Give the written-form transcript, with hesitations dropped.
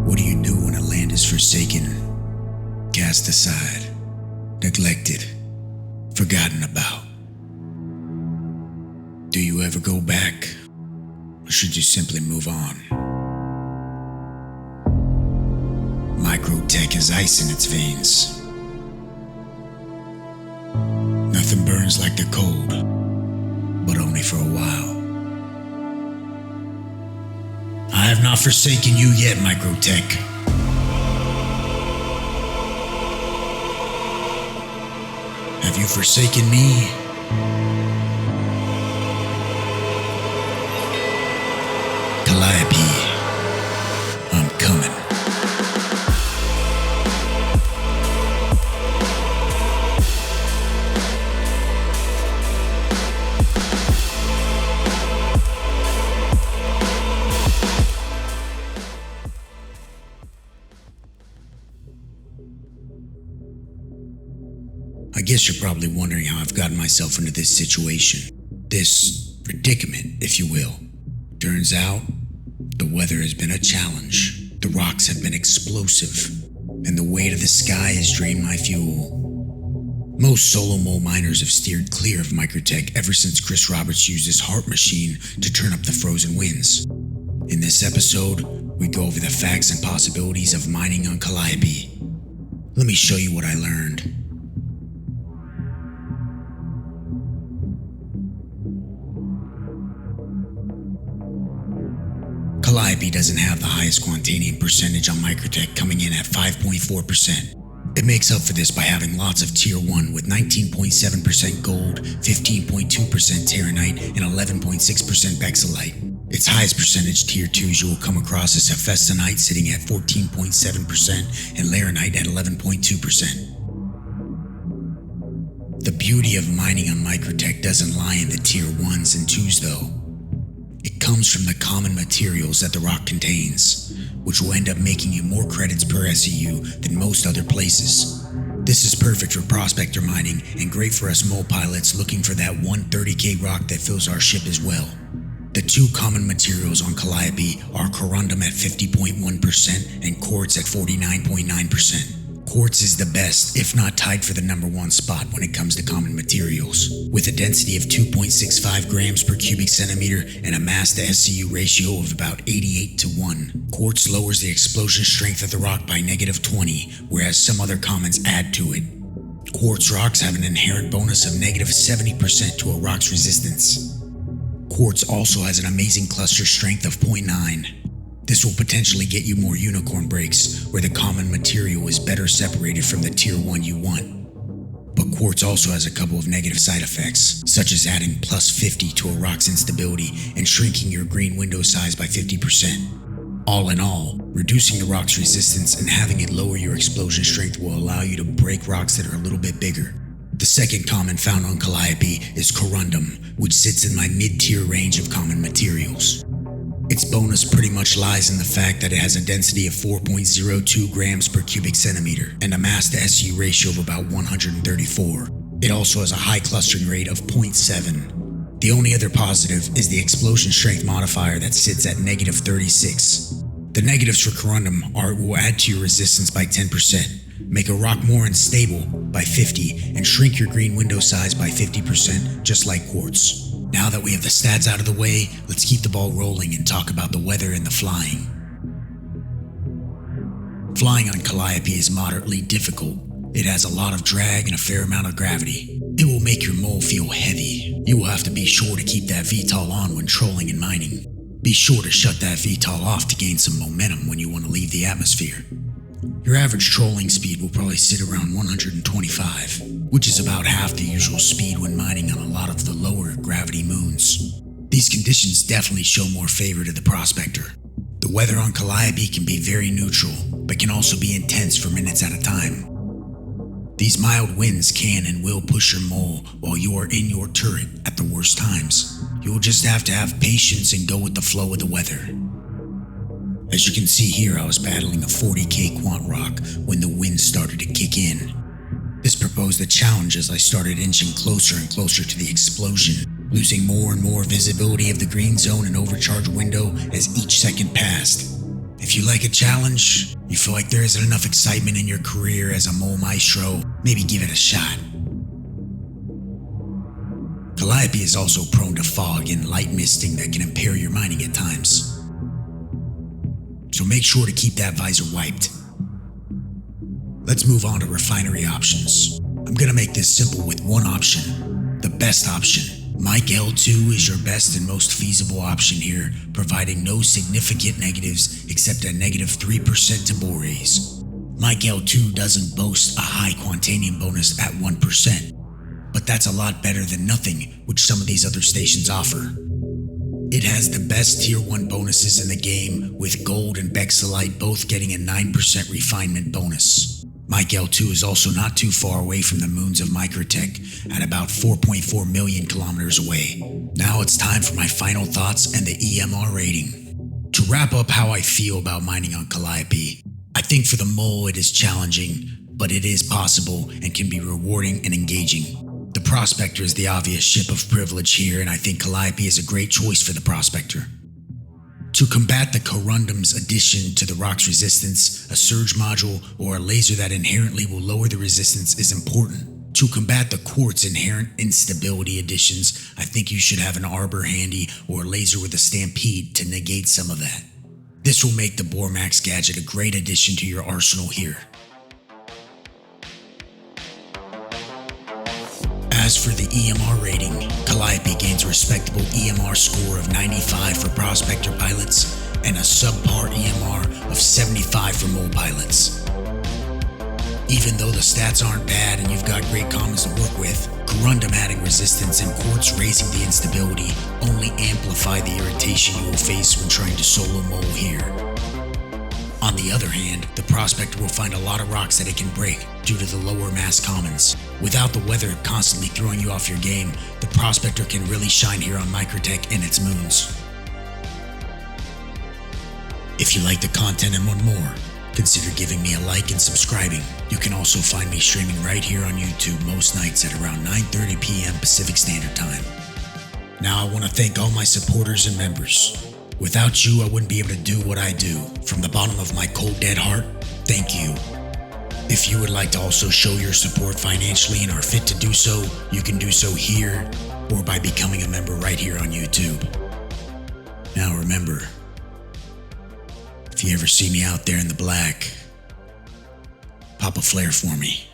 What do you do when a land is forsaken, cast aside, neglected, forgotten about? Do you ever go back, or should you simply move on? Microtech has ice in its veins. Nothing burns like the cold, but only for a while. I have not forsaken you yet, Microtech. Have you forsaken me? Calliope, I'm coming. I guess you're probably wondering how I've gotten myself into this situation, this predicament, if you will. Turns out, the weather has been a challenge, the rocks have been explosive, and the weight of the sky has drained my fuel. Most solo mole miners have steered clear of Microtech ever since Chris Roberts used his heart machine to turn up the frozen winds. In this episode, we go over the facts and possibilities of mining on Calliope. Let me show you what I learned. Calliope doesn't have the highest quantanium percentage on Microtech, coming in at 5.4%. It makes up for this by having lots of Tier 1 with 19.7% gold, 15.2% Terranite, and 11.6% Bexelite. Its highest percentage Tier 2s you will come across is Hephaestonite, sitting at 14.7% and Laranite at 11.2%. The beauty of mining on Microtech doesn't lie in the Tier 1s and 2s though. It comes from the common materials that the rock contains, which will end up making you more credits per SEU than most other places. This is perfect for prospector mining and great for us mole pilots looking for that 130k rock that fills our ship as well. The two common materials on Calliope are corundum at 50.1% and quartz at 49.9%. Quartz is the best, if not tied for the #1 spot when it comes to common materials. With a density of 2.65 grams per cubic centimeter and a mass to SCU ratio of about 88:1, quartz lowers the explosion strength of the rock by -20, whereas some other commons add to it. Quartz rocks have an inherent bonus of -70% to a rock's resistance. Quartz also has an amazing cluster strength of 0.9. This will potentially get you more unicorn breaks, where the common material is better separated from the Tier 1 you want. But quartz also has a couple of negative side effects, such as adding +50 to a rock's instability and shrinking your green window size by 50%. All in all, reducing the rock's resistance and having it lower your explosion strength will allow you to break rocks that are a little bit bigger. The second common found on Calliope is corundum, which sits in my mid-tier range of common materials. Its bonus pretty much lies in the fact that it has a density of 4.02 grams per cubic centimeter and a mass to SU ratio of about 134. It also has a high clustering rate of 0.7. The only other positive is the explosion strength modifier that sits at -36. The negatives for corundum are it will add to your resistance by 10%, make a rock more unstable by 50, and shrink your green window size by 50%, just like quartz. Now that we have the stats out of the way, let's keep the ball rolling and talk about the weather and the flying. Flying on Calliope is moderately difficult. It has a lot of drag and a fair amount of gravity. It will make your mole feel heavy. You will have to be sure to keep that VTOL on when trolling and mining. Be sure to shut that VTOL off to gain some momentum when you want to leave the atmosphere. Your average trolling speed will probably sit around 125, which is about half the usual speed when mining on a lot of the lower gravity moons. These conditions definitely show more favor to the prospector. The weather on Calliope can be very neutral, but can also be intense for minutes at a time. These mild winds can and will push your mole while you are in your turret at the worst times. You will just have to have patience and go with the flow of the weather. As you can see here, I was battling a 40k quant rock when the wind started to kick in. This proposed a challenge as I started inching closer and closer to the explosion, losing more and more visibility of the green zone and overcharge window as each second passed. If you like a challenge, you feel like there isn't enough excitement in your career as a mole maestro, maybe give it a shot. Calliope is also prone to fog and light misting that can impair your mining at times. So make sure to keep that visor wiped. Let's move on to refinery options. I'm gonna make this simple with one option, the best option. Mike L2 is your best and most feasible option here, providing no significant negatives except a negative 3% to bore raise. Mike L2 doesn't boast a high quantanium bonus at 1%, but that's a lot better than nothing, which some of these other stations offer. It has the best tier 1 bonuses in the game, with gold and Bexalite both getting a 9% refinement bonus. Mike L2 is also not too far away from the moons of Microtech, at about 4.4 million kilometers away. Now it's time for my final thoughts and the EMR rating. To wrap up how I feel about mining on Calliope, I think for the mole it is challenging, but it is possible and can be rewarding and engaging. The Prospector is the obvious ship of privilege here, and I think Calliope is a great choice for the Prospector. To combat the Corundum's addition to the rock's resistance, a surge module or a laser that inherently will lower the resistance is important. To combat the Quartz inherent instability additions, I think you should have an arbor handy or a laser with a stampede to negate some of that. This will make the Bormax gadget a great addition to your arsenal here. As for the EMR rating, Calliope gains a respectable EMR score of 95 for Prospector pilots and a subpar EMR of 75 for mole pilots. Even though the stats aren't bad and you've got great commons to work with, Corundum adding resistance and Quartz raising the instability only amplify the irritation you will face when trying to solo mole here. On the other hand, the Prospector will find a lot of rocks that it can break due to the lower mass commons. Without the weather constantly throwing you off your game, the Prospector can really shine here on Microtech and its moons. If you like the content and want more, consider giving me a like and subscribing. You can also find me streaming right here on YouTube most nights at around 9:30 p.m. Pacific Standard Time. Now I want to thank all my supporters and members. Without you, I wouldn't be able to do what I do. From the bottom of my cold dead heart, thank you. If you would like to also show your support financially and are fit to do so, you can do so here or by becoming a member right here on YouTube. Now remember, if you ever see me out there in the black, pop a flare for me.